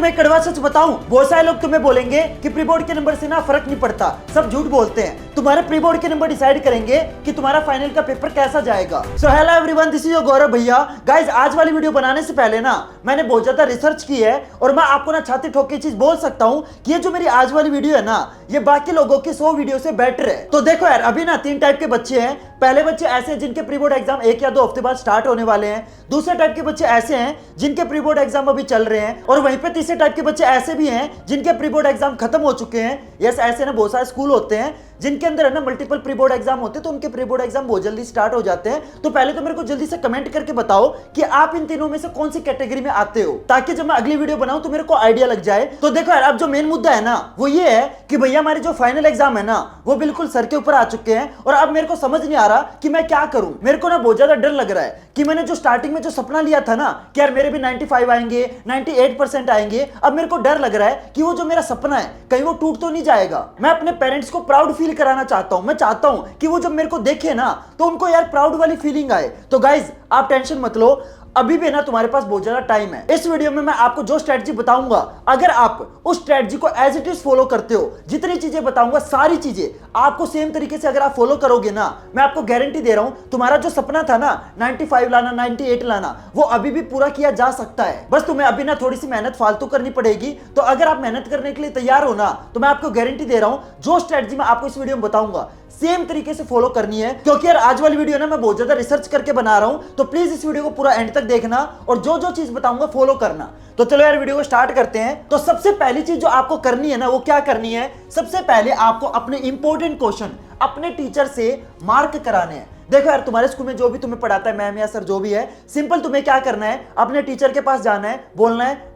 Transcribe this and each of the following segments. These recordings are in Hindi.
तुम्हें एक कड़वा सच बताऊं, बहुत सारे लोग तुम्हें बोलेंगे कि प्री बोर्ड के नंबर से ना फर्क नहीं पड़ता, सब झूठ बोलते हैं। तुम्हारे प्री बोर्ड के नंबर डिसाइड करेंगे कि तुम्हारा फाइनल का पेपर कैसा जाएगा। So hello everyone, this is your Gaurav भैया। गाइस, आज वाली वीडियो बनाने से पहले ना मैंने बहुत ज्यादा रिसर्च की है और मैं आपको ना छाती ठोक के चीज बोल सकता हूं कि ये जो मेरी आज वाली वीडियो है ना, ये बाकी लोगों की 100 वीडियो से बेटर है। तो देखो यार, अभी ना 3 टाइप के बच्चे हैं। पहले बच्चे ऐसे हैं जिनके प्री बोर्ड एग्जाम 1 या 2 हफ्ते बाद स्टार्ट होने वाले हैं। दूसरे टाइप के बच्चे ऐसे हैं जिनके प्री बोर्ड एग्जाम अभी चल रहे हैं, और वहीं पे तीसरे टाइप के बच्चे ऐसे भी हैं जिनके प्री बोर्ड एग्जाम खत्म हो चुके हैं। यस, ऐसे ना बहुत सारे स्कूल होते हैं जिनके अंदर है ना मल्टीपल प्री बोर्ड एग्जाम होते हैं, तो उनके प्री बोर्ड एग्जाम बहुत जल्दी स्टार्ट हो जाते हैं। तो पहले तो मेरे को जल्दी से कमेंट करके बताओ कि आप इन तीनों में से कौन सी कैटेगरी में आते हो, ताकि जब मैं अगली वीडियो बनाऊं तो मेरे को आइडिया लग जाए। तो देखो यार, अब जो मेन मुद्दा है ना वो ये है कि भैया हमारे जो फाइनल एग्जाम है ना वो बिल्कुल सर के ऊपर आ चुके हैं, और अब मेरे को समझ नहीं आ रहा कि मैं क्या करूं। मेरे को ना बहुत ज्यादा डर लग रहा है कि मैंने जो स्टार्टिंग में जो सपना लिया था ना कि यार मेरे भी 95 आएंगे, 98% आएंगे, अब मेरे को डर लग रहा है कि वो जो मेरा सपना है कहीं वो टूट तो नहीं जाएगा। मैं अपने पेरेंट्स को प्राउड फील कराना चाहता हूं। मैं चाहता हूं कि वो जब मेरे को देखे ना तो उनको यार प्राउड वाली फीलिंग आए। तो गाइज, आप टेंशन मत लो, अभी भी ना तुम्हारे पास बहुत ज्यादा टाइम है। इस वीडियो में मैं आपको जो स्ट्रेटजी बताऊंगा, अगर आप उस स्ट्रेटजी को एज इट इज फॉलो करते हो, जितनी चीजें बताऊंगा सारी चीजें आपको सेम तरीके से अगर आप फॉलो करोगे ना, मैं आपको गारंटी दे रहा हूं तुम्हारा जो सपना था ना 95 लाना, 98 लाना, वो अभी भी पूरा किया जा सकता है। बस तुम्हें अभी ना थोड़ी सी मेहनत फालतू करनी पड़ेगी। तो अगर आप मेहनत करने के लिए तैयार हो ना, तो मैं आपको गारंटी दे रहा हूं जो स्ट्रेटजी मैं आपको इस वीडियो में बताऊंगा सेम तरीके से फॉलो करनी है। क्योंकि यार आज वाली वीडियो ना मैं बहुत ज्यादा रिसर्च करके बना रहा हूं, तो प्लीज इस वीडियो को पूरा एंड तक देखना और जो जो चीज बताऊंगा फॉलो करना। तो चलो यार वीडियो को स्टार्ट करते हैं। तो सबसे पहली चीज जो आपको करनी है ना वो क्या करनी है, सबसे पहले आपको अपने इंपॉर्टेंट क्वेश्चन अपने टीचर से मार्क कराने हैं। देखो यार, तुम्हारे स्कूल में जो भी तुम्हें पढ़ाता है, मैम या सर जो भी है, सिंपल तुम्हें क्या करना है, अपने टीचर के पास जाना है, बोलना है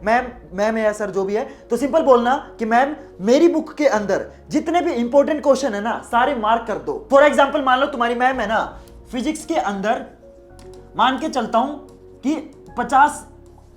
मैम या सर जो भी है, तो सिंपल बोलना कि मैम मेरी बुक के अंदर जितने भी इंपॉर्टेंट क्वेश्चन है ना सारे मार्क कर दो। फॉर एग्जांपल मान लो तुम्हारी मैम है ना फिजिक्स के अंदर, मान के चलता हूं कि 50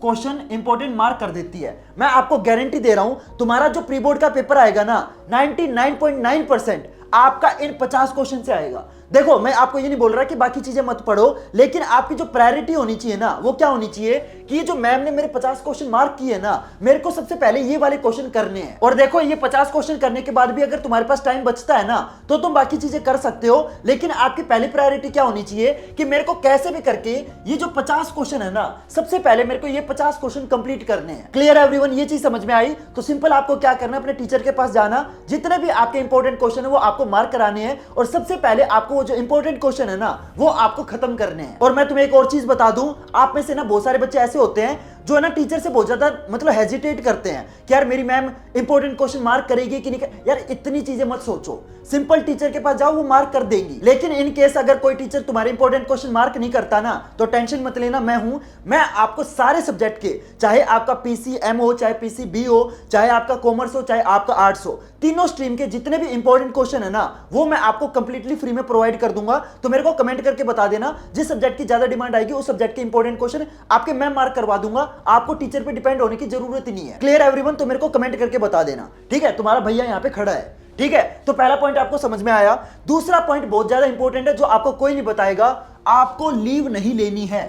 क्वेश्चन इंपॉर्टेंट मार्क कर देती है। मैं आपको गारंटी दे रहा हूं तुम्हारा जो प्री बोर्ड का पेपर आएगा ना 99.9% आपका इन 50 क्वेश्चन से आएगा। देखो, मैं आपको ये नहीं बोल रहा कि बाकी चीजें मत पढ़ो, लेकिन आपकी जो प्रायोरिटी होनी चाहिए ना वो क्या होनी चाहिए कि ये जो मैम ने मेरे 50 क्वेश्चन मार्क किए ना, मेरे को सबसे पहले ये वाले क्वेश्चन करने हैं। और देखो, ये 50 क्वेश्चन करने के बाद भी अगर तुम्हारे पास टाइम बचता है ना तो तुम बाकी चीजें कर सकते हो, लेकिन आपकी पहली प्रायोरिटी क्या होनी चाहिए कि मेरे को कैसे भी करके ये जो 50 क्वेश्चन है ना, सबसे पहले मेरे को ये 50 क्वेश्चन कंप्लीट करने हैं। क्लियर एवरीवन, ये चीज समझ में आई? तो सिंपल आपको क्या करना है, अपने टीचर के पास जाना, जितने भी आपके इंपॉर्टेंट क्वेश्चन है वो आपको मार्क कराने हैं, और सबसे पहले आपको जो इंपॉर्टेंट क्वेश्चन है ना वो आपको खत्म करने हैं। और मैं तुम्हें एक और चीज बता दूं, आप में से ना बहुत सारे बच्चे ऐसे होते हैं जो है ना टीचर से बहुत ज्यादा मतलब हेजिटेट करते हैं कि यार मेरी मैम इंपॉर्टेंट क्वेश्चन मार्क करेगी कि नहीं यार इतनी चीजें मत सोचो, सिंपल टीचर के पास जाओ, वो मार्क कर देंगी। लेकिन इन केस अगर कोई टीचर तुम्हारे इंपॉर्टेंट क्वेश्चन मार्क नहीं करता ना, तो टेंशन मत लेना, मैं हूं। मैं आपको सारे सब्जेक्ट के, चाहे आपका पीसीएम हो, चाहे पीसीबी हो, चाहे आपका कॉमर्स हो, चाहे आपका आर्ट्स हो, तीनों स्ट्रीम के जितने भी इंपॉर्टेंट क्वेश्चन है ना वो मैं आपको कंप्लीटली फ्री में प्रोवाइड कर दूंगा। तो मेरे को कमेंट करके बता देना, जिस सब्जेक्ट की ज्यादा डिमांड आएगी उस सब्जेक्ट के इंपॉर्टेंट क्वेश्चन आपके मैं मार्क करवा दूंगा, आपको टीचर पे डिपेंड होने की जरूरत ही नहीं है। Clear everyone? तो मेरे को कमेंट करके बता देना, ठीक है? तुम्हारा भैया यहाँ पे खड़ा है, ठीक है? तो पहला पॉइंट आपको समझ में आया। दूसरा पॉइंट बहुत ज्यादा इंपॉर्टेंट है जो आपको कोई नहीं बताएगा, आपको लीव नहीं लेनी है।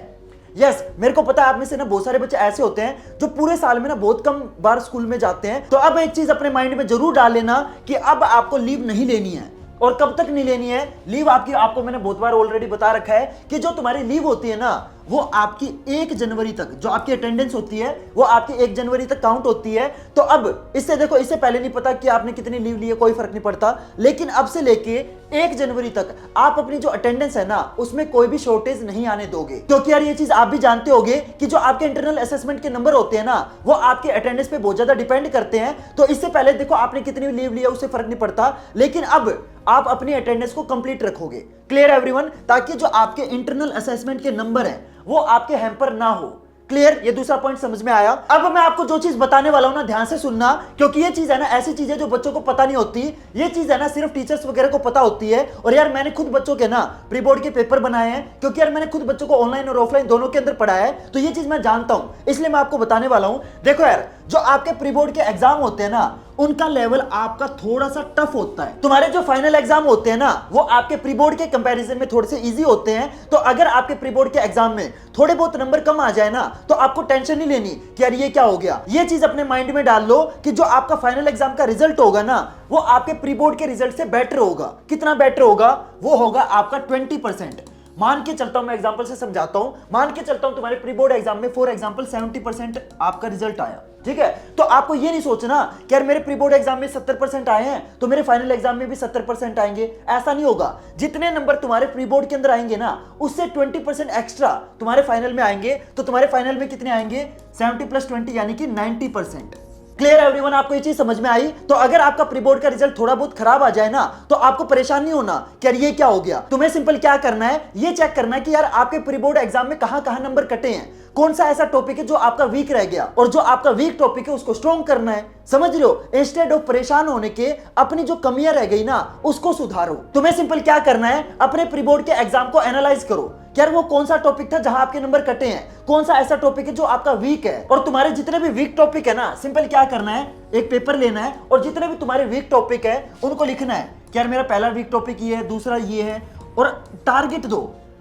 यस, मेरे को पता है आप में से ना बहुत सारे बच्चे ऐसे होते हैं जो पूरे साल में ना बहुत कम बार स्कूल में जाते हैं। तो अब एक चीज अपने माइंड में जरूर डाल लेना कि अब आपको लीव नहीं लेनी है। और कब तक नहीं लेनी है लीव आपको मैंने बहुत बार ऑलरेडी बता रखा है कि जो तुम्हारी लीव होती है ना वो आपकी 1 जनवरी तक, जो आपकी अटेंडेंस होती है वो आपकी 1 जनवरी तक काउंट होती है। तो अब इससे देखो, इससे पहले नहीं पता कि आपने कितनी लीव ली है, कोई फर्क नहीं पड़ता, लेकिन अब से लेके 1 जनवरी तक आप अपनी जो अटेंडेंस है ना उसमें कोई भी शॉर्टेज नहीं आने दोगे। क्योंकि यार ये चीज आप भी जानते होगे कि जो आपके इंटरनल असेसमेंट के नंबर होते हैं ना वो आपके अटेंडेंस पे बहुत ज्यादा डिपेंड करते हैं। तो इससे पहले देखो आपने कितनी लीव ली है उससे फर्क नहीं पड़ता, लेकिन अब आप अपनी अटेंडेंस को कंप्लीट रखोगे। Clear everyone? ताकि जो आपके इंटरनल असेसमेंट के नंबर हैं वो आपके हैम्पर ना हो। क्लियर? ये दूसरा पॉइंट समझ में आया। अब मैं आपको जो चीज बताने वाला हूं ना ध्यान से सुनना, क्योंकि ये चीज है ना ऐसी चीज है जो बच्चों को पता नहीं होती। ये चीज है ना सिर्फ टीचर्स वगैरह को पता होती है। और यार मैंने खुद बच्चों के ना प्री बोर्ड के पेपर बनाए हैं, क्योंकि यार मैंने खुद बच्चों को ऑनलाइन और ऑफलाइन दोनों के अंदर पढ़ाया है, तो ये चीज मैं जानता हूं, इसलिए मैं आपको बताने वाला हूं। देखो यार, जो आपके प्री बोर्ड के एग्जाम होते हैं ना उनका लेवल आपका थोड़ा सा टफ होता है। तुम्हारे जो फाइनल एग्जाम होते हैं ना, वो आपके प्री बोर्ड के कंपैरिजन में थोड़े से इजी होते हैं। तो अगर आपके प्री बोर्ड के एग्जाम में थोड़े बहुत नंबर कम आ जाए ना, तो आपको टेंशन नहीं लेनी कि यार ये क्या हो गया। ये चीज अपने माइंड में डाल लो कि जो आपका फाइनल एग्जाम का रिजल्ट होगा ना, वो आपके प्री बोर्ड के रिजल्ट से बेटर होगा। कितना बेटर होगा? वो होगा आपका 20%। मान के चलता हूं, मैं एग्जांपल से समझाता हूं। मान के चलता हूं तुम्हारे प्री बोर्ड एग्जाम में फॉर एग्जांपल 70% आपका रिजल्ट आया, ठीक है। तो आपको ये नहीं सोचना कि यार मेरे प्री बोर्ड एग्जाम में 70% आए हैं तो मेरे फाइनल एग्जाम में भी 70% आएंगे, ऐसा नहीं होगा। जितने नंबर तुम्हारे प्री बोर्ड के अंदर आएंगे ना, उससे 20% एक्स्ट्रा तुम्हारे फाइनल में आएंगे। तो तुम्हारे फाइनल में कितने आएंगे? 70 + 20 यानी कि 90%। Clear everyone? आपको ये चीज समझ में आई? तो अगर आपका प्री बोर्ड का रिजल्ट थोड़ा बहुत खराब आ जाए ना, तो आपको परेशान नहीं होना कि यार ये क्या हो गया। तुम्हें सिंपल क्या करना है, ये चेक करना है कि यार आपके प्री बोर्ड एग्जाम में कहां कहां नंबर कटे हैं, कौन सा ऐसा टॉपिक है जो आपका वीक रह गया, और जो आपका वीक टॉपिक है उसको स्ट्रॉन्ग करना है। समझ रहे हो? इंस्टेड ऑफ परेशान होने के अपनी जो कमियां रह गई ना, उसको सुधारो। तुम्हें सिंपल क्या करना है, अपने प्री बोर्ड के एग्जाम को एनालाइज करो। यार वो कौन सा टॉपिक था जहां आपके नंबर कटे हैं, कौन सा ऐसा टॉपिक है जो आपका वीक है। और तुम्हारे जितने भी वीक टॉपिक है ना, सिंपल क्या करना है, एक पेपर लेना है और जितने भी तुम्हारे वीक टॉपिक है उनको लिखना है कि यार मेरा पहला वीक टॉपिक ये है, दूसरा ये है, और टारगेट दो,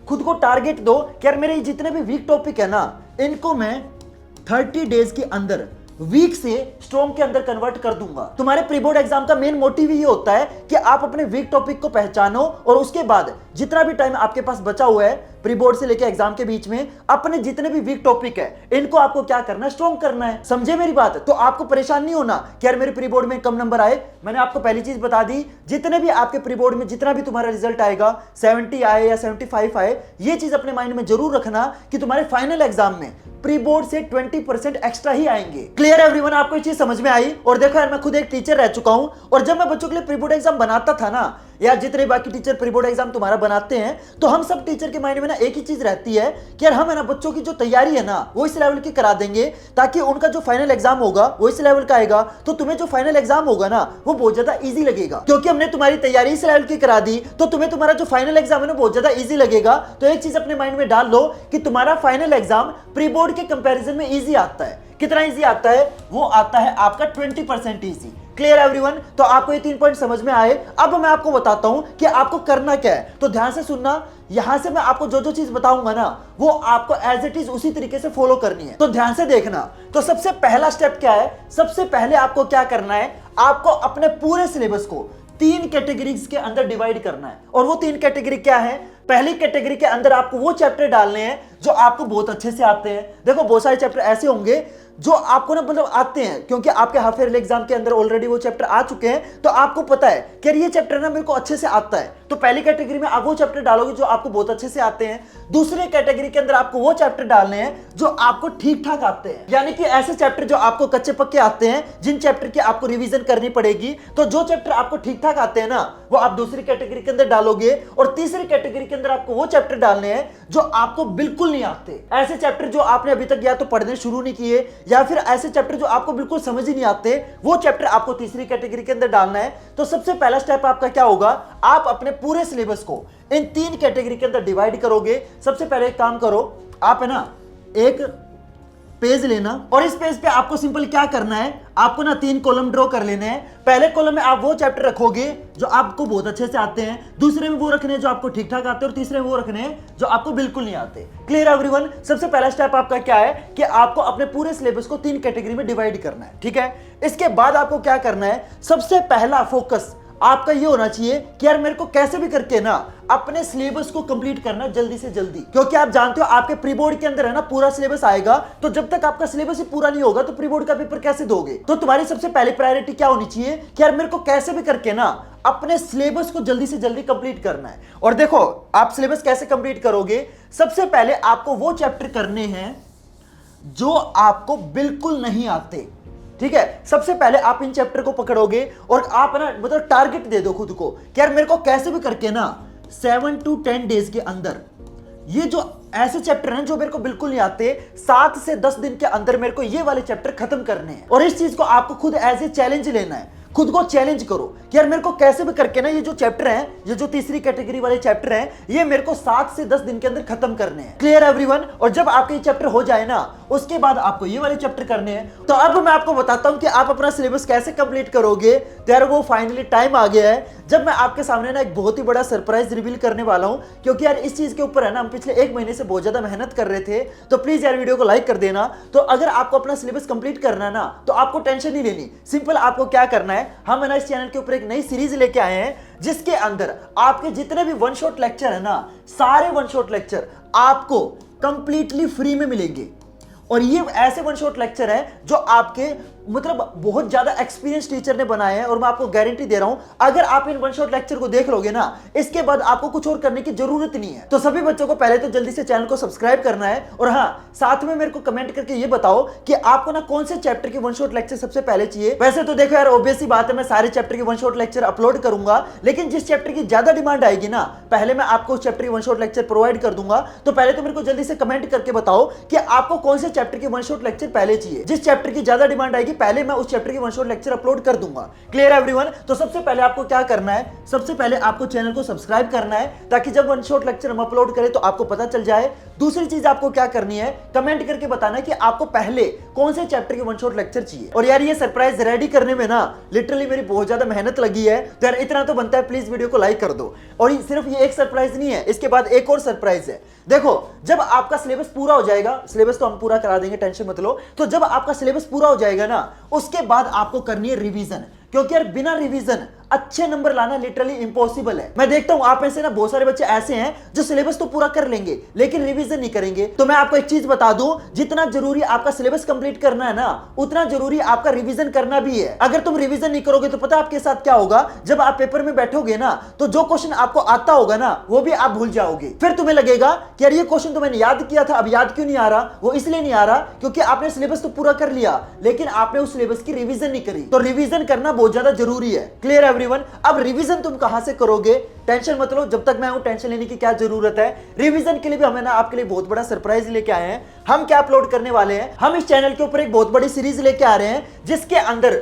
खुद को टारगेट दो कि यार मेरे जितने भी वीक टॉपिक है ना, इनको मैं 30 डेज के अंदर वीक से स्ट्रॉन्ग के अंदर कन्वर्ट कर दूंगा। तुम्हारे प्री बोर्ड एग्जाम का मेन मोटिव ये होता है कि आप अपने वीक टॉपिक को पहचानो और उसके बाद जितना भी टाइम आपके पास बचा हुआ है प्री बोर्ड से लेके एग्जाम के बीच में, अपने जितने भी वीक टॉपिक है इनको आपको क्या करना है, स्ट्रॉन्ग करना है। समझे मेरी बात? तो आपको परेशान नहीं होना कि यार मेरे प्री बोर्ड में कम नंबर आए। मैंने आपको पहली चीज बता दी, जितने भी आपके प्री बोर्ड में जितना भी तुम्हारा रिजल्ट आएगा, 70 आए या 75 आए, ये चीज अपने माइंड में जरूर रखना कि तुम्हारे फाइनल एग्जाम में प्री बोर्ड से 20% एक्स्ट्रा ही आएंगे। Clear everyone? आपको ये चीज समझ में आई? और देखो यार, मैं खुद एक टीचर रह चुका हूं, और जब मैं बच्चों के लिए प्री बोर्ड एग्जाम बनाता था ना, यार जितने बाकी टीचर प्री बोर्ड एग्जाम तुम्हारा बनाते हैं, तो हम सब टीचर के माइंड में ना एक ही चीज रहती है कि यार हम है ना बच्चों की जो तैयारी है ना, वो इस लेवल की करा देंगे ताकि उनका जो फाइनल एग्जाम होगा वो इस लेवल का आएगा। तो तुम्हें जो फाइनल एग्जाम होगा ना, वो बहुत ज्यादा इजी लगेगा, क्योंकि हमने तुम्हारी तैयारी इस लेवल की करा दी। तो तुम्हें तुम्हारा जो फाइनल एग्जाम है ना, बहुत ज्यादा इजी लगेगा। तो एक चीज अपने माइंड में डाल लो कि तुम्हारा फाइनल एग्जाम प्री बोर्ड के कंपैरिजन में इजी आता है। कितना इजी आता है? वो आता है आपका 20% इजी। Clear everyone? तो आपको ये 3 पॉइंट समझ में आए। अब मैं आपको बताता हूं कि आपको करना क्या है, तो ध्यान से सुनना। यहां से मैं आपको जो जो चीज बताऊंगा ना, वो आपको एज इट इज उसी तरीके से फॉलो करनी है। तो ध्यान से देखना। तो सबसे पहला स्टेप क्या है? सबसे पहले आपको क्या करना है, आपको अपने पूरे सिलेबस को 3 कैटेगरीज के अंदर डिवाइड करना है। और वो 3 कैटेगरी क्या है? पहली कैटेगरी के अंदर आपको वो चैप्टर डालने हैं जो आपको बहुत अच्छे से आते हैं। देखो बहुत सारे चैप्टर ऐसे होंगे जो आपको ना मतलब आते हैं, क्योंकि आपके हाफ ईयरली एग्जाम के अंदर ऑलरेडी वो चैप्टर आ चुके हैं, तो आपको पता है कि ये चैप्टर ना मेरे को अच्छे से आता है। तो पहली कैटेगरी में आप वो चैप्टर डालोगे जो आपको बहुत अच्छे से आते हैं। दूसरी कैटेगरी के अंदर आपको वो चैप्टर डालने हैं जो आपको ठीक ठाक आते हैं, यानी कि ऐसे चैप्टर जो आपको कच्चे पक्के आते हैं, जिन चैप्टर की आपको रिवीजन करनी पड़ेगी। तो जो चैप्टर आपको ठीक ठाक आते हैं ना, वो आप दूसरी कैटेगरी के अंदर डालोगे। और तीसरी कैटेगरी के अंदर आपको वो चैप्टर डालने हैं जो आपको बिल्कुल नहीं आते। ऐसे चैप्टर जो आपने अभी तक या तो पढ़ने शुरू नहीं किए, या फिर ऐसे चैप्टर जो आपको बिल्कुल समझ ही नहीं आते, वो चैप्टर आपको तीसरी कैटेगरी के अंदर डालना है। तो सबसे पहला स्टेप आपका क्या होगा, आप अपने पूरे सिलेबस को इन 3 कैटेगरी के अंदर डिवाइड करोगे। सबसे पहले एक काम करो, आप है ना एक पेज लेना, और इस पेज पे आपको सिंपल क्या करना है, आपको ना 3 कॉलम ड्रॉ कर लेने हैं। पहले कॉलम में आप वो चैप्टर रखोगे जो आपको बहुत अच्छे से आते हैं, दूसरे में वो रखने हैं जो आपको ठीक ठाक आते हैं, और तीसरे में वो रखने हैं जो आपको बिल्कुल नहीं आते। Clear everyone? सबसे पहला स्टेप आपका क्या है कि आपको अपने पूरे सिलेबस को 3 कैटेगरी में डिवाइड करना है, ठीक है। इसके बाद आपको क्या करना है, सबसे पहला फोकस आपका ये होना चाहिए कि यार मेरे को कैसे भी करके ना अपने सिलेबस को कंप्लीट करना जल्दी से जल्दी, क्योंकि आप जानते हो आपके प्री बोर्ड के अंदर है ना पूरा सिलेबस आएगा। तो जब तक आपका सिलेबस ही पूरा नहीं होगा तो प्री बोर्ड का पेपर कैसे दोगे। तो तुम्हारी सबसे पहली प्रायोरिटी क्या होनी चाहिए कि यार मेरे को कैसे भी करके ना अपने सिलेबस को जल्दी से जल्दी कंप्लीट करना है। और देखो आप सिलेबस कैसे कंप्लीट करोगे, सबसे पहले आपको वो चैप्टर करने हैं जो आपको बिल्कुल नहीं आते, ठीक है। सबसे पहले आप इन चैप्टर को पकड़ोगे और आप ना मतलब टारगेट दे दो खुद को कि यार मेरे को कैसे भी करके ना 7 to 10 डेज के अंदर ये जो ऐसे चैप्टर हैं जो मेरे को बिल्कुल नहीं आते, 7 से 10 दिन के अंदर मेरे को ये वाले चैप्टर खत्म करने हैं। और इस चीज को आपको खुद एज ए चैलेंज लेना है, खुद को चैलेंज करो कि यार मेरे को कैसे भी करके ना ये जो चैप्टर हैं, ये जो तीसरी कैटेगरी वाले चैप्टर हैं, ये मेरे को 7 से 10 दिन के अंदर खत्म करने हैं। Clear everyone? और जब आपके ये चैप्टर हो जाए ना, उसके बाद आपको ये वाले चैप्टर करने हैं। तो अब मैं आपको बताता हूं कि आप अपना सिलेबस कैसे कंप्लीट करोगे। तो यार वो फाइनली टाइम आ गया है जब मैं आपके सामने ना एक बहुत ही बड़ा सरप्राइज रिवील करने वाला हूं, क्योंकि यार इस चीज के ऊपर है ना हम पिछले 1 महीने से बहुत ज्यादा मेहनत कर रहे थे। तो प्लीज यार वीडियो को लाइक कर देना। तो अगर आपको अपना सिलेबस कंप्लीट करना है ना तो आपको टेंशन नहीं लेनी। सिंपल आपको क्या करना है, हम है ना इस चैनल के ऊपर एक नई सीरीज लेके आए हैं जिसके अंदर आपके जितने भी वन शॉट लेक्चर है ना, सारे वन शॉट लेक्चर आपको कंप्लीटली फ्री में मिलेंगे। और ये ऐसे वन शॉट लेक्चर है जो आपके मतलब बहुत ज्यादा एक्सपीरियंस टीचर ने बनाए हैं। और मैं आपको गारंटी दे रहा हूं अगर आप इन वन शॉट लेक्चर को देख लोगे ना, इसके बाद आपको कुछ और करने की जरूरत नहीं है। तो सभी बच्चों को पहले तो जल्दी से चैनल को सब्सक्राइब करना है। और हाँ, साथ में मेरे को कमेंट करके ये बताओ कि आपको ना कौन से चैप्टर के वन शॉट लेक्चर सबसे पहले चाहिए। वैसे तो देखो यार ऑब्वियस सी बात है, मैं सारे चैप्टर के वन शॉट लेक्चर अपलोड करूंगा, लेकिन जिस चैप्टर की ज्यादा डिमांड आएगी ना, पहले मैं आपको उस चैप्टर के वन शॉट लेक्चर प्रोवाइड कर दूंगा। तो पहले तो मेरे को जल्दी से कमेंट करके बताओ कि आपको कौन से चैप्टर के वन शॉट लेक्चर पहले चाहिए। जिस चैप्टर की ज्यादा डिमांड आएगी पहले मैं उस चैप्टर की वन शॉट लेक्चर अपलोड कर दूंगा। Clear everyone? तो सबसे पहले आपको क्या करना है, सबसे पहले आपको चैनल को सब्सक्राइब करना है ताकि जब वन शॉट लेक्चर हम अपलोड करें तो आपको पता चल जाए। दूसरी चीज आपको क्या करनी है, कमेंट करके बताना कि आपको पहले कौन से चैप्टर के वन शॉट लेक्चर चाहिए। और यार ये सरप्राइज रेडी करने में ना लिटरली मेरी बहुत ज्यादा मेहनत लगी है। तो यार इतना तो बनता है, प्लीज वीडियो को लाइक कर दो। और सिर्फ ये एक सरप्राइज नहीं है, इसके बाद एक और सरप्राइज है। देखो जब आपका सिलेबस पूरा हो जाएगा, सिलेबस तो हम पूरा करा देंगे, टेंशन मत लो। तो जब आपका सिलेबस पूरा हो जाएगा ना, उसके बाद आपको करनी है रिवीजन। क्योंकि यार बिना रिवीजन अच्छे नंबर लाना लिटरली इंपॉसिबल है। मैं देखता हूं आप में से ना बहुत सारे बच्चे ऐसे हैं जो सिलेबस तो पूरा कर लेंगे लेकिन रिवीजन नहीं करेंगे। तो मैं आपको एक चीज बता दूं, जितना जरूरी आपका सिलेबस कंप्लीट करना है ना, उतना जरूरी आपका रिवीजन करना भी है। अगर तुम रिवीजन नहीं करोगे तो पता आपके साथ क्या होगा, जब आप पेपर में बैठोगे ना तो जो क्वेश्चन आपको आता होगा ना वो भी आप भूल जाओगे। फिर तुम्हें लगेगा कि यार ये क्वेश्चन तो मैंने याद किया था, अब याद क्यों नहीं आ रहा। वो इसलिए नहीं आ रहा क्योंकि आपने सिलेबस तो पूरा कर लिया लेकिन आपने उस सिलेबस की रिवीजन नहीं करी। तो रिवीजन करना बहुत ज्यादा जरूरी है। Clear everyone? अब रिवीजन तुम कहां से करोगे, टेंशन मत लो, जब तक मैं हूं टेंशन लेने की क्या जरूरत है। रिवीजन के लिए भी हमें ना आपके लिए बहुत बड़ा सरप्राइज लेके आए हैं। हम क्या अपलोड करने वाले हैं, हम इस चैनल के ऊपर एक बहुत बड़ी सीरीज लेके आ रहे हैं जिसके अंदर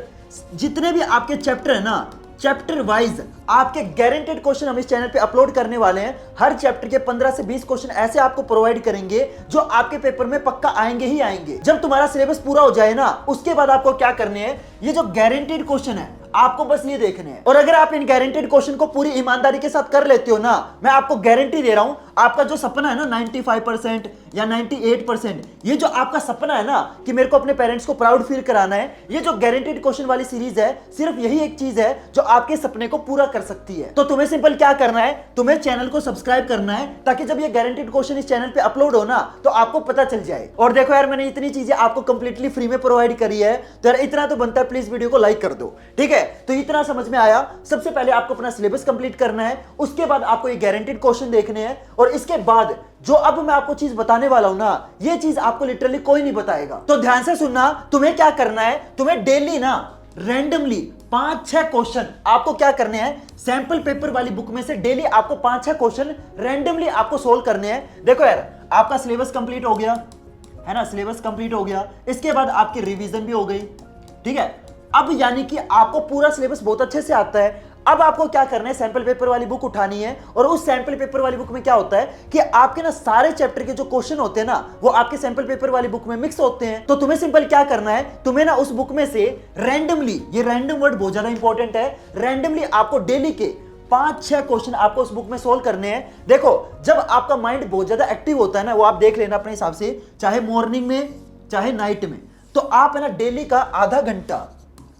जितने भी आपके चैप्टर है ना, चैप्टर वाइज आपके गारंटेड क्वेश्चन हम इस चैनल पे अपलोड करने वाले हैं। हर चैप्टर के 15 से 20 क्वेश्चन ऐसे आपको प्रोवाइड करेंगे जो आपके पेपर में पक्का आएंगे ही आएंगे। जब तुम्हारा सिलेबस पूरा हो जाए ना, उसके बाद आपको क्या करने हैं, ये जो गारंटेड क्वेश्चन है आपको बस ये देखने हैं। और अगर आप इन गारंटेड क्वेश्चन को पूरी ईमानदारी के साथ कर लेते हो ना, मैं आपको गारंटी दे रहा हूं, आपका जो सपना है ना 95% या 98%, ये जो आपका सपना है ना कि मेरे को अपने पेरेंट्स को प्राउड फील कराना है, ये जो गारंटेड क्वेश्चन वाली सीरीज है, सिर्फ यही एक चीज है जो आपके सपने को पूरा कर सकती है। तो तुम्हें सिंपल क्या करना है, तुम्हें चैनल को सब्सक्राइब करना है ताकि जब ये गारंटेड क्वेश्चन इस चैनल पे अपलोड हो ना तो आपको पता चल जाए। और देखो यार मैंने इतनी चीजें आपको कंप्लीटली फ्री में प्रोवाइड करी है, तो यार इतना तो बनता है, प्लीज वीडियो को लाइक कर दो। ठीक है, तो इतना समझ में आया। सबसे पहले आपको अपना सिलेबस कंप्लीट करना है, उसके बाद आपको ये गारंटेड क्वेश्चन देखने हैं, और इसके बाद जो अब मैं आपको चीज बताने वाला हूं ना, ये चीज आपको लिटरली कोई नहीं बताएगा। तो ध्यान से सुनना, तुम्हें क्या करना है, तुम्हें डेली ना रैंडमली 5-6 क्वेश्चन आपको क्या करने हैं, सैंपल पेपर वाली बुक में से डेली आपको 5-6 क्वेश्चन रैंडमली आपको सोल्व करने हैं। देखो यार आपका सिलेबस कंप्लीट हो गया है ना, सिलेबस कंप्लीट हो गया, इसके बाद आपकी रिवीजन भी हो गई। ठीक है, अब यानी कि आपको पूरा सिलेबस बहुत अच्छे से आता है। अब आपको क्या करना है, सैंपल पेपर वाली बुक उठानी है, और उस सैंपल पेपर वाली बुक में क्या होता है कि आपके ना सारे चैप्टर के जो क्वेश्चन होते हैं ना वो आपके सैंपल पेपर वाली बुक में मिक्स होते हैं। तो तुम्हें सिंपल क्या करना है, तुम्हें ना उस बुक में से रैंडमली, ये रैंडम वर्ड बहुत ज्यादा इंपॉर्टेंट है, रैंडमली आपको डेली के 5-6 क्वेश्चन आपको उस बुक में सोल्व करने हैं। देखो जब आपका माइंड बहुत ज्यादा एक्टिव होता है ना, वो आप देख लेना अपने हिसाब से, चाहे मॉर्निंग में चाहे नाइट में, तो आप है ना डेली का आधा घंटा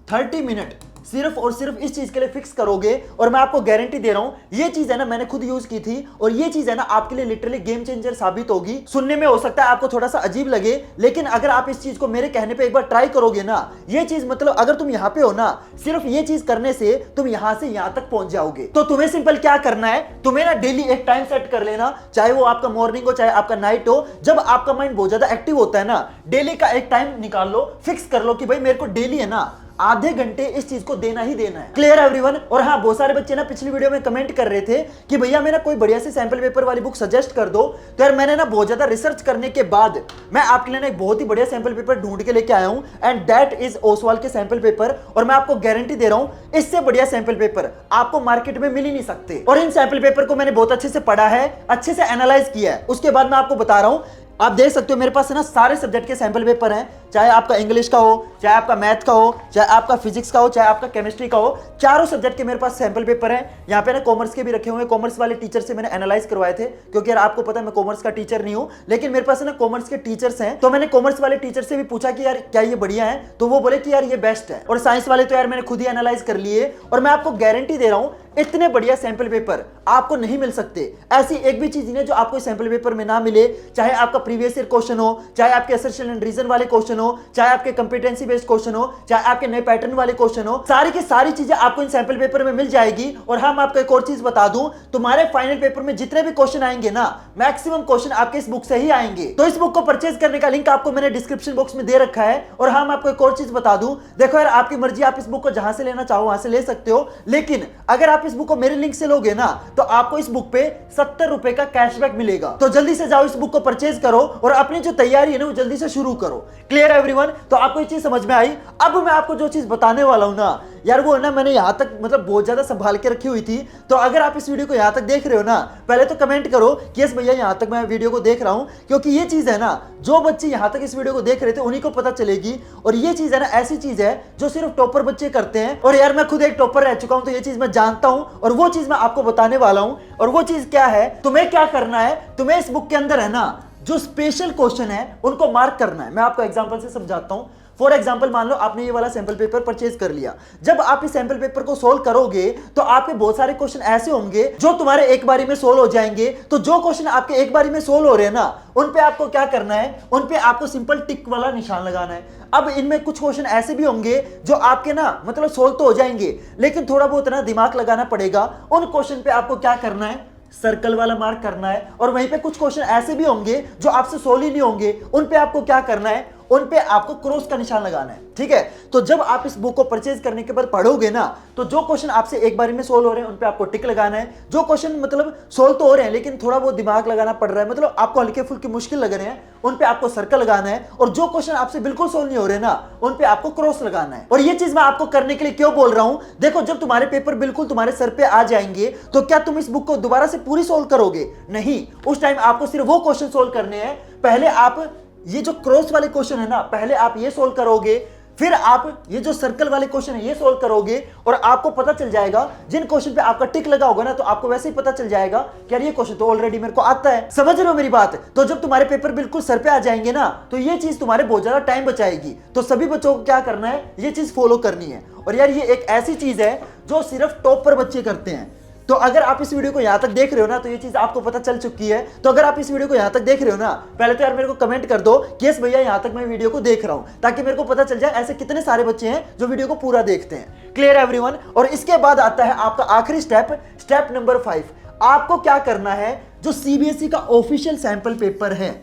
30 मिनट सिर्फ और सिर्फ इस चीज के लिए फिक्स करोगे। और मैं आपको गारंटी दे रहा हूं, ये चीज है ना मैंने खुद यूज की थी, और ये चीज है ना आपके लिए लिटरली गेम चेंजर साबित होगी। सुनने में हो सकता है आपको थोड़ा सा अजीब लगे, लेकिन अगर आप इस चीज को मेरे कहने पे एक बार ट्राई करोगे ना, ये चीज मतलब अगर तुम यहाँ पे हो ना, सिर्फ ये चीज करने से तुम यहां से यहां तक पहुंच जाओगे। तो तुम्हें सिंपल क्या करना है, तुम्हें ना डेली एक टाइम सेट कर लेना, चाहे वो आपका मॉर्निंग हो चाहे आपका नाइट हो। जब आपका माइंड बहुत ज्यादा एक्टिव होता है ना, डेली का एक टाइम निकाल लो, फिक्स कर लो कि भाई मेरे को डेली है ना आधे घंटे इस चीज को देना ही देना है। Clear everyone? और हाँ, बहुत सारे बच्चे ना पिछली वीडियो में कमेंट कर रहे थे कि भैया मेरा कोई बढ़िया सी सैंपल पेपर वाली बुक सजेस्ट कर दो। तो यार मैंने ना बहुत ज्यादा रिसर्च करने के बाद मैं आपके लिए ना एक बहुत ही बढ़िया सैंपल पेपर ढूंढ के लेके आया हूं, एंड दैट इज ओसवाल के सैंपल पेपर। और मैं आपको गारंटी दे रहा हूं, इससे बढ़िया सैंपल पेपर आपको मार्केट में मिल ही नहीं सकते। और इन सैंपल पेपर को मैंने बहुत अच्छे से पढ़ा है, अच्छे से एनालाइज किया है, उसके बाद मैं आपको बता रहा हूं आप देख सकते हो मेरे पास है ना सारे सब्जेक्ट के सैंपल पेपर हैं, चाहे आपका इंग्लिश का हो, चाहे आपका मैथ का हो, चाहे आपका फिजिक्स का हो, चाहे आपका केमिस्ट्री का हो, चारों सब्जेक्ट के मेरे पास सैंपल पेपर हैं। यहाँ पे ना कॉमर्स के भी रखे हुए हैं, कॉमर्स वाले टीचर से मैंने एनालाइज करवाए थे, क्योंकि यार आपको पता है मैं कॉमर्स का टीचर नहीं हूं, लेकिन मेरे पास है ना कॉमर्स के टीचर्स हैं। तो मैंने कॉमर्स वाले टीचर से भी पूछा कि यार क्या ये बढ़िया है, तो वो बोले कि यार ये बेस्ट है। और साइंस वाले तो यार मैंने खुद ही एनालाइज कर लिए, और मैं आपको गारंटी दे रहा हूं इतने बढ़िया सैंपल पेपर आपको नहीं मिल सकते। ऐसी एक भी चीज नहीं जो आपको इस सैंपल पेपर में ना मिले, चाहे आपका प्रीवियस ईयर क्वेश्चन हो, चाहे आपके असर्शन एंड रीजन वाले क्वेश्चन हो, चाहे आपके कंपिटेंसी बेस्ड क्वेश्चन हो, चाहे आपके नए पैटर्न वाले क्वेश्चन हो, सारी की सारी चीजें आपको इन सैंपल पेपर में मिल जाएगी। और हम आपको एक और चीज बता दूं, तुम्हारे फाइनल पेपर में जितने भी क्वेश्चन आएंगे ना, मैक्सिमम क्वेश्चन आपके इस बुक से ही आएंगे। तो इस बुक को परचेज करने का लिंक आपको मैंने डिस्क्रिप्शन बॉक्स में दे रखा है। और हम आपको एक और चीज बता दूं, देखो यार आपकी मर्जी, आप इस बुक को जहां से लेना चाहो वहां से ले सकते हो, लेकिन अगर आप इस बुक को मेरे लिंक से लोगे ना, तो आपको इस बुक पे 70 रुपए का कैशबैक मिलेगा। तो जल्दी से जाओ इस बुक को परचेज करो और अपनी जो तैयारी है ना वो जल्दी से शुरू करो। Clear everyone? तो आपको ये चीज समझ में आई? अब मैं आपको जो चीज बताने वाला हूं ना यार, वो ना मैंने यहां तक मतलब बहुत ज्यादा संभाल के रखी हुई थी। तो अगर आप इस वीडियो को यहां तक देख रहे हो ना, पहले तो कमेंट करो कि यस भैया यहां तक मैं वीडियो को देख रहा हूं, क्योंकि ये चीज है ना जो बच्चे यहां तक इस वीडियो को देख रहे थे उन्हीं को पता चलेगी। और ये चीज है ना ऐसी चीज है जो सिर्फ टॉपर बच्चे करते हैं, और यार मैं खुद एक टॉपर रह चुका हूं, तो ये चीज मैं जानता हूं और वो चीज मैं आपको बताने वाला हूं। और वो चीज क्या है, तुम्हें क्या करना है, तुम्हें इस बुक के अंदर है ना जो स्पेशल क्वेश्चन है उनको मार्क करना है। मैं आपको एग्जांपल से समझाता हूं। फॉर एग्जाम्पल मान लो आपने ये वाला सैंपल पेपर परचेज कर लिया। जब आप इस सैंपल पेपर को सोल्व करोगे तो आपके बहुत सारे क्वेश्चन ऐसे होंगे जो तुम्हारे एक बारी में सोल्व हो जाएंगे। तो जो क्वेश्चन आपके एक बारी में सोल्व हो रहे हैं ना, उन पे आपको क्या करना है, उन पे आपको सिंपल टिक वाला निशान लगाना है। अब इनमें कुछ क्वेश्चन ऐसे भी होंगे जो आपके ना मतलब सोल्व तो हो जाएंगे, लेकिन थोड़ा बहुत ना दिमाग लगाना पड़ेगा। उन क्वेश्चन पे आपको क्या करना है, सर्कल वाला मार्क करना है। और वहीं पे कुछ क्वेश्चन ऐसे भी होंगे जो आपसे सोल्व ही नहीं होंगे, उन पे आपको क्या करना है, उन पे आपको क्रॉस का निशान लगाना है। ठीक है? तो जब आप इस बुक को परचेज करने के बाद पढ़ोगे ना, तो जो क्वेश्चन आपसे एक बारी में सोल्व हो रहे हैं उन पे आपको टिक लगाना है। जो क्वेश्चन मतलब सोल्व तो हो रहे हैं लेकिन थोड़ा बहुत दिमाग लगाना पड़ रहा है, मतलब आपको हल्के फुल्के मुश्किल लग रहे हैं, उन पे आपको सर्कल लगाना है। और जो क्वेश्चन आपसे बिल्कुल सोल्व नहीं हो रहे ना, उन पे आपको क्रॉस लगाना है। और ये चीज मैं आपको करने के लिए क्यों बोल रहा हूं, देखो जब तुम्हारे पेपर बिल्कुल तुम्हारे सर पे आ जाएंगे, तो क्या तुम इस बुक को दोबारा से पूरी सोल्व करोगे? नहीं, उस टाइम आपको सिर्फ वो क्वेश्चन सोल्व करने हैं। पहले आप ये जो क्रॉस वाले क्वेश्चन है ना, पहले आप ये सोल्व करोगे, फिर आप ये जो सर्कल वाले क्वेश्चन है ये सोल्व करोगे। और आपको पता चल जाएगा, जिन क्वेश्चन पे आपका टिक लगा होगा ना, तो आपको वैसे ही पता चल जाएगा कि यार ये क्वेश्चन तो ऑलरेडी मेरे को आता है। समझ रहे हो मेरी बात? तो जब तुम्हारे पेपर बिल्कुल सर पे आ जाएंगे ना, तो ये चीज तुम्हारे बहुत ज्यादा टाइम बचाएगी। तो सभी बच्चों को क्या करना है, ये चीज फॉलो करनी है। और यार ये एक ऐसी चीज है जो सिर्फ टॉप पर बच्चे करते हैं। तो अगर आप इस वीडियो को यहां तक देख रहे हो ना, तो ये चीज आपको पता चल चुकी है। तो अगर आप इस वीडियो को यहां तक देख रहे हो ना, पहले तो यार मेरे को कमेंट कर दो कि यस भैया यहां तक मैं वीडियो को देख रहा हूं, ताकि मेरे को पता चल जाए ऐसे कितने सारे बच्चे हैं जो वीडियो को पूरा देखते हैं। Clear everyone? और इसके बाद आता है आपका आखिरी स्टेप, स्टेप नंबर 5। आपको क्या करना है, जो सीबीएसई का ऑफिशियल सैंपल पेपर है,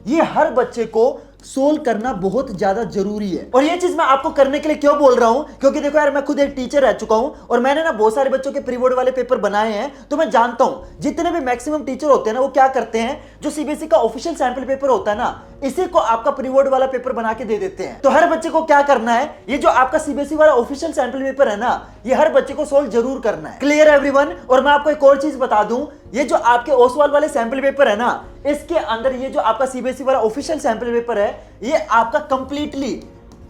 ये हर बच्चे को सोल्व करना बहुत ज्यादा जरूरी है। और ये चीज मैं आपको करने के लिए क्यों बोल रहा हूं, क्योंकि देखो यार मैं खुद एक टीचर रह चुका हूं और मैंने ना बहुत सारे बच्चों के प्री बोर्ड वाले पेपर बनाए हैं। तो मैं जानता हूं जितने भी मैक्सिमम टीचर होते हैं ना, वो क्या करते हैं, जो सीबीएसई का ऑफिशियल सैंपल पेपर होता है ना, इसी को आपका प्री बोर्ड वाला पेपर बना के दे देते हैं। तो हर बच्चे को क्या करना है, ये जो आपका सीबीएसई वाला ऑफिशियल सैंपल पेपर है ना, ये हर बच्चे को सोल्व जरूर करना है। Clear everyone? और मैं आपको एक और चीज बता दूं, ये जो आपके ओसवाल वाले सैंपल पेपर है ना, इसके अंदर ये जो आपका सीबीएसई वाला ऑफिशियल सैंपल पेपर है, ये आपका कंप्लीटली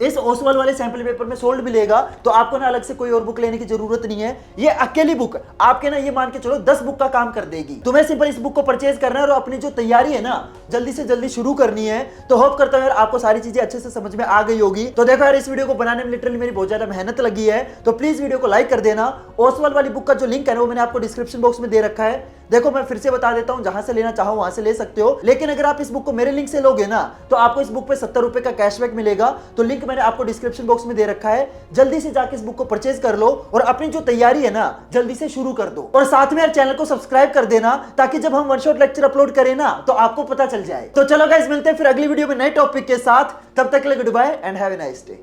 इस ओसवाल वाले सैंपल पेपर में सोल्ड मिलेगा। तो आपको ना अलग से कोई और बुक लेने की जरूरत नहीं है। ये अकेली बुक आपके ना ये मान के चलो 10 बुक का काम कर देगी। तुम्हें सिंपल इस बुक को परचेज करना है और अपनी जो तैयारी है ना जल्दी से जल्दी शुरू करनी है। तो होप करता हूं यार आपको सारी चीजें अच्छे से समझ में आ गई होगी। तो देखो यार इस वीडियो को बनाने में लिटरली मेरी बहुत ज्यादा मेहनत लगी है, तो प्लीज वीडियो को लाइक कर देना। ओसवाल वाली बुक का जो लिंक है वो मैंने आपको डिस्क्रिप्शन बॉक्स में दे रखा है। देखो मैं फिर से बता देता हूं, जहां से लेना चाहो वहां से ले सकते हो, लेकिन अगर आप इस बुक को मेरे लिंक से लोगे ना, तो आपको इस बुक पे 70 रुपए का कैशबैक मिलेगा। तो लिंक मैंने आपको डिस्क्रिप्शन बॉक्स में दे रखा है, जल्दी से जाके इस बुक को परचेज कर लो और अपनी जो तैयारी है ना जल्दी से शुरू कर दो। और साथ में यार चैनल को सब्सक्राइब कर देना, ताकि जब हम वन शॉट लेक्चर अपलोड करें ना, तो आपको पता चल जाए। तो चलो गाइस, मिलते हैं फिर अगली वीडियो में नए टॉपिक के साथ। तब तक के लिए goodbye and have a nice day.